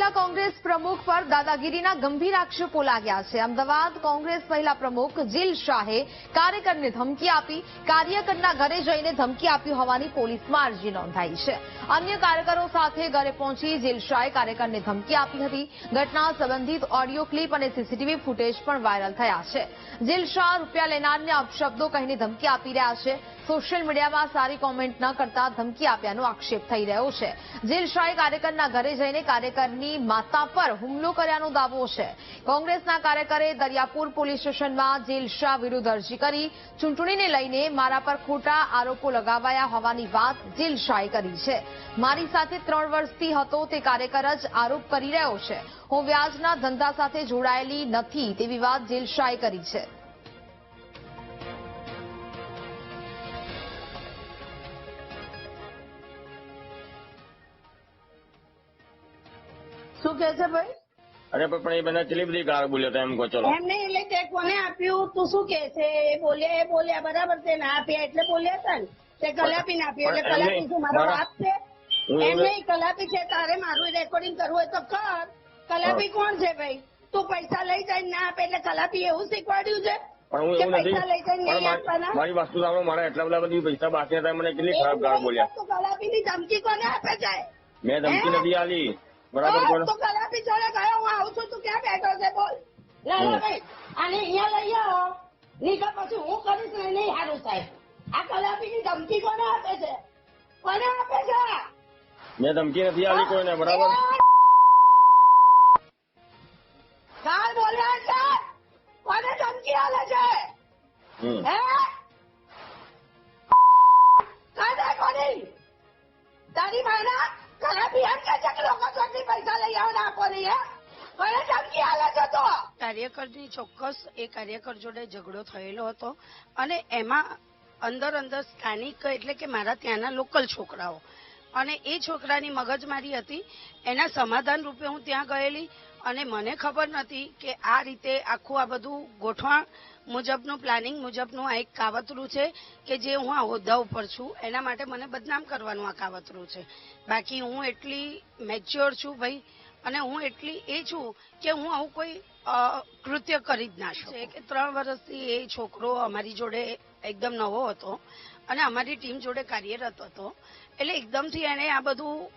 મહિલા કોંગ્રેસ પ્રમુખ પર દાદાગીરીના ગંભીર આક્ષેપો લાગ્યા છે। અમદાવાદ કોંગ્રેસ મહિલા પ્રમુખ જીલ શાહે કાર્યકરને ધમકી આપી, કાર્યકરના ઘરે જઈને ધમકી આપી હોવાની પોલીસમાં અરજી નોંધાઈ છે। અન્ય કાર્યકરો સાથે ઘરે પહોંચી જીલ શાહે કાર્યકરને ધમકી આપી હતી। ઘટના સંબંધિત ઓડિયો ક્લિપ અને સીસીટીવી ફૂટેજ પણ વાયરલ થયા છે। જીલ શાહ રૂપિયા લેનારને અપશબ્દો કહીને ધમકી આપી રહ્યા છે। સોશિયલ મીડિયામાં સારી કોમેન્ટ ન કરતા ધમકી આપ્યાનો આક્ષેપ થઈ રહ્યો છે। જીલ શાહે કાર્યકરના ઘરે જઈને કાર્યકરની માતા પર હુમલો કર્યાનો દાવો છે। કોંગ્રેસના કાર્યકરે દરિયાપુર પોલીસ સ્ટેશનમાં જીલ શાહ વિરુદ્ધ અરજી કરી। ચૂંટણીને લઈને મારા પર ખોટા આરોપો લગાવાયા હોવાની વાત જીલ શાહે કરી છે। મારી સાથે 3 વર્ષથી હતો તે કાર્યકર જ આરોપ કરી રહ્યો છે। હું વ્યાજના ધંધા સાથે જોડાયેલી નથી તેવી વાત જીલ શાહે કરી છે। શું કે છે ભાઈ? અરે પણ એ બધા કેટલી બધી ગાળ બોલ્યો એમ કહો? ચલો એમ નહીં, એટલે તે કોને આપ્યું તું શું કે છે? એ બોલ્યા બરાબર છે, ના આપ્યા એટલે બોલ્યા હતા ને? તે કલાપી ના આપ્યું એટલે કલાપી શું મારો બાપ છે? એમ નહીં, કલાપી છે તારે મારું રેકોર્ડિંગ કરવું હોય તો કર। કલાપી કોણ છે ભાઈ? તું પૈસા લઈ જાય ના આપે એટલે કલાપી એવું શીખવાડ્યું છે કે પૈસા લઈ જાય નહીં આપવાના? મારી વસ્તુ સાંભળો, મારા એટલા બધા બધી પૈસા બાકી હતા, મને કેટલી ખરાબ ગાળ બોલ્યા। તું કલાપીની ધમકી કોને આપે છે? મેં ધમકી નથી આલી, બરાબર? કોણ તો કલાપી જોડે ગયો, હું આવું છું, તું ક્યાં બેઠો છે બોલ? ના ભાઈ, આને અહીંયા લઈ આવો, નીકળ પછી હું કરીશ ને નહીં સારું સાહેબ। આ કલાપીની ધમકી કોને આપે છે? કોને આપે છે? મેં ધમકી નથી આલી કોઈને, બરાબર? ગાળ બોલ્યા છે? કોને ધમકી આલે છે? હે? કાદા કોની? તારી માના કલાપી એમ કે છે કે લોકો ચોથી પૈસા લઈ આવો ને આપો નહીં, હે? કોને ધમકી આલે છે તો? કાર્યકરની ચોક્કસ એ કાર્યકર જોડે ઝઘડો થયેલો હતો અને એમાં અંદર સ્થાનિક એટલે કે મારા ત્યાંના લોકલ છોકરાઓ અને એ છોકરાની મગજમારી હતી। એના સમાધાન રૂપે હું ત્યાં ગયેલી અને મને ખબર નથી કે આ રીતે આખું આ બધું ગોઠવણ મુજબનું પ્લાનિંગ મુજબનું આ એક કાવતરું છે કે જે હું આ હોદ્દા ઉપર છું એના માટે મને બદનામ કરવાનું આ કાવતરું છે। બાકી હું એટલી મેચ્યોર છું ભાઈ, અને હું એટલી એ છું કે હું આવું કોઈ કૃત્ય કરી જ ના શકું। કે 3 વર્ષથી એ છોકરો અમારી જોડે એકદમ નવો હતો અને અમારી ટીમ જોડે કાર્યરત હતો, એટલે એકદમથી એને આ બધું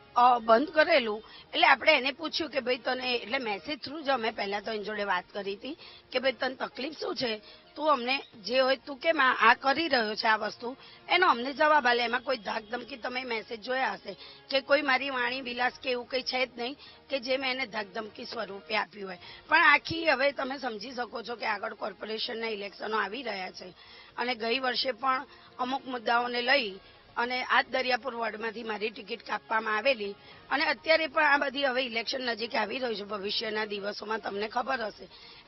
બંધ કરેલું। એટલે આપણે એને પૂછ્યું કે ભાઈ તને, એટલે મેસેજ થ્રુ જ અમે પહેલા તો એની જોડે વાત કરી હતી કે ભાઈ તને તકલીફ શું છે, તું અમને જે હોય તું કેમ આ કરી રહ્યો છે આ વસ્તુ, એનો અમને જવાબ આલે। એમાં કોઈ ધાક ધમકી, તમે મેસેજ જોયા હશે કે કોઈ મારી વાણી વિલાસ કે એવું કંઈ છે જ નહીં કે જે મેં એને ધાક ધમકી સ્વરૂપે આપ્યું હોય। પણ આખી હવે તમે સમજી શકો છો કે આગળ કોર્પોરેશનના ઇલેક્શનો આવી રહ્યા છે અને ગઈ વર્ષે પણ અમુક મુદ્દાઓને લઈ અને આ જ દરિયાપુર વોર્ડમાંથી મારી ટિકિટ કાપવામાં આવેલી અને અત્યારે પણ આ બધી હવે ઇલેક્શન નજીક આવી રહ્યું છે ભવિષ્યના દિવસોમાં, તમને ખબર હશે।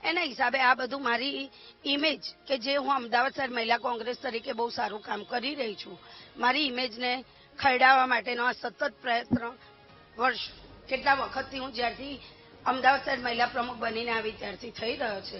એના હિસાબે આ બધું મારી ઇમેજ કે જે હું અમદાવાદ શહેર મહિલા કોંગ્રેસ તરીકે બહુ સારું કામ કરી રહી છું, મારી ઇમેજને ખરડાવવા માટેનો આ સતત પ્રયત્ન વર્ષ કેટલા વખતથી હું જ્યારથી અમદાવાદ શહેર મહિલા પ્રમુખ બનીને આવી ત્યારથી થઈ રહ્યો છે।